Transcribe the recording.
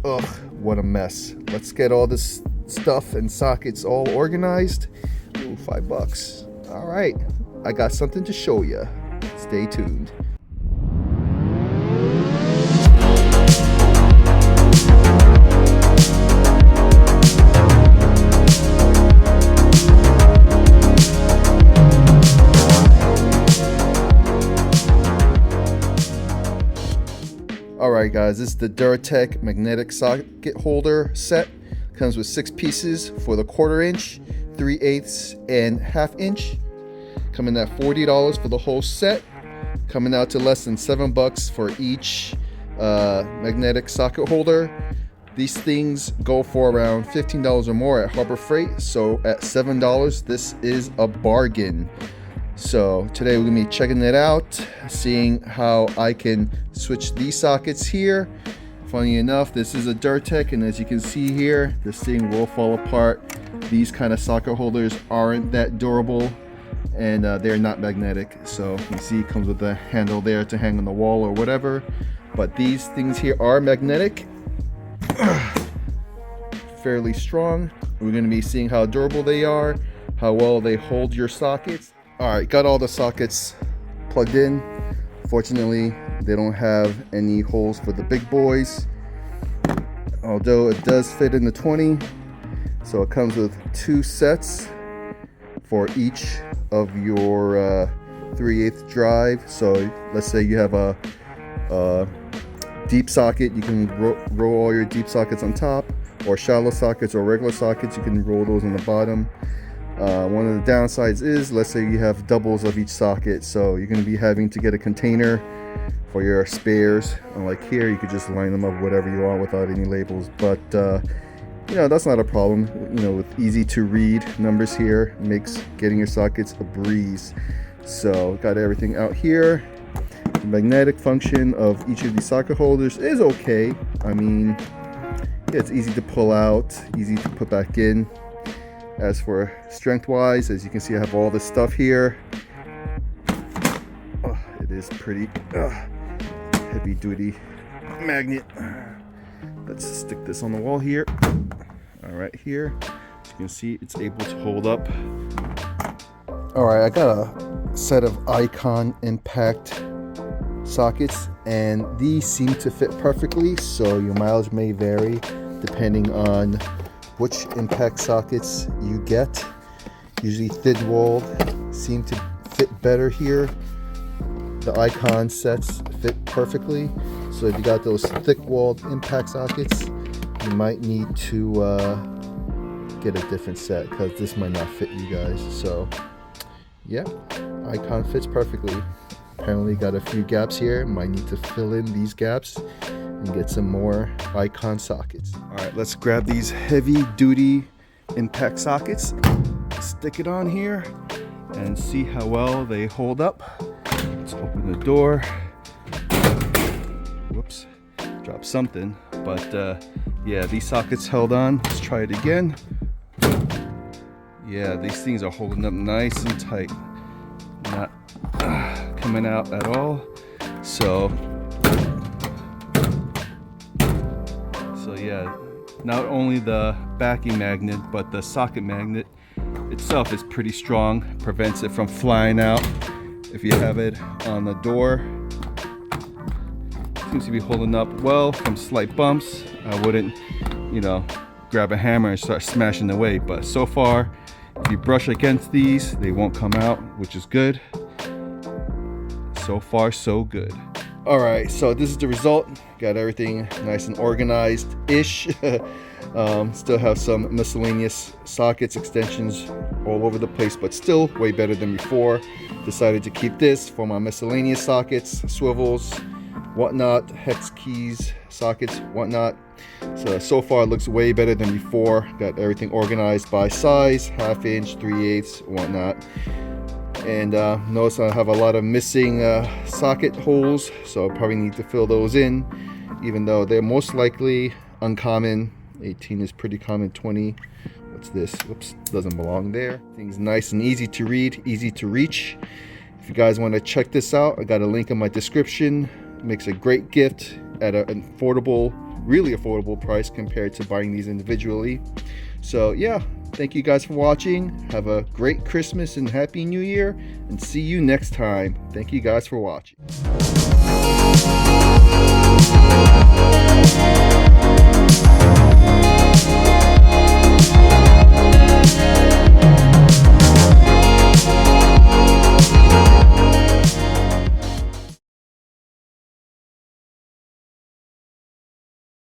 Ugh, what a mess. Let's get all this stuff and sockets all organized. Ooh, $5. All right, I got something to show you. Stay tuned. Alright guys, this is the Duratech magnetic socket holder set. Comes with 6 pieces for the 1/4 inch, 3/8, and 1/2 inch. Coming at $40 for the whole set. Coming out to less than $7 for each magnetic socket holder. These things go for around $15 or more at Harbor Freight, so at $7 this is a bargain. So today we're gonna be checking it out, seeing how I can switch these sockets here. Funny enough, this is a Duratech, and as you can see here, this thing will fall apart. These kind of socket holders aren't that durable, and they're not magnetic. So you see it comes with a handle there to hang on the wall or whatever. But these things here are magnetic, fairly strong. We're gonna be seeing how durable they are, how well they hold your sockets. Alright, got all the sockets plugged in. Fortunately, they don't have any holes for the big boys, although it does fit in the 20. So it comes with 2 sets for each of your 3/8 drive. So let's say you have a deep socket, you can roll all your deep sockets on top, or shallow sockets or regular sockets, you can roll those on the bottom. One of the downsides is, let's say you have doubles of each socket, so you're going to be having to get a container for your spares. Unlike here, you could just line them up whatever you want without any labels. But you know, that's not a problem. You know, with easy to read numbers here, makes getting your sockets a breeze. So got everything out here. The magnetic function of each of these socket holders is okay. I mean, it's easy to pull out, easy to put back in. As for strength wise, as you can see, I have all this stuff here. Oh, it is pretty heavy duty magnet. Let's stick this on the wall here. All right, here, as you can see, it's able to hold up. All right, I got a set of Icon impact sockets, and these seem to fit perfectly, so your mileage may vary depending on which impact sockets you get. Usually thin-walled seem to fit better here. The Icon sets fit perfectly. So if you got those thick-walled impact sockets, you might need to get a different set, because this might not fit you guys. So yeah, Icon fits perfectly. Apparently got a few gaps here. Might need to fill in these gaps and get some more Icon sockets. All right, let's grab these heavy duty impact sockets, stick it on here, and see how well they hold up. Let's open the door. Whoops, dropped something, but yeah, these sockets held on. Let's try it again. Yeah, these things are holding up nice and tight, not coming out at all. So yeah, not only the backing magnet, but the socket magnet itself is pretty strong, prevents it from flying out. If you have it on the door, seems to be holding up well from slight bumps. I wouldn't, you know, grab a hammer and start smashing away, but so far, if you brush against these, they won't come out, which is good. So far, so good. All right, so this is the result. Got everything nice and organized-ish. Still have some miscellaneous sockets, extensions all over the place, but still way better than before. Decided to keep this for my miscellaneous sockets, swivels, whatnot, hex keys, sockets, whatnot. So far it looks way better than before. Got everything organized by size, 1/2 inch, 3/8, whatnot. And notice I have a lot of missing socket holes, so I probably need to fill those in, even though they're most likely uncommon. 18 is pretty common. 20, what's this? Whoops, doesn't belong there. Things nice and easy to read, easy to reach. If you guys want to check this out, I got a link in my description. It makes a great gift at an affordable really affordable price compared to buying these individually. So yeah, thank you guys for watching. Have a great Christmas and Happy New Year, and see you next time. Thank you guys for watching.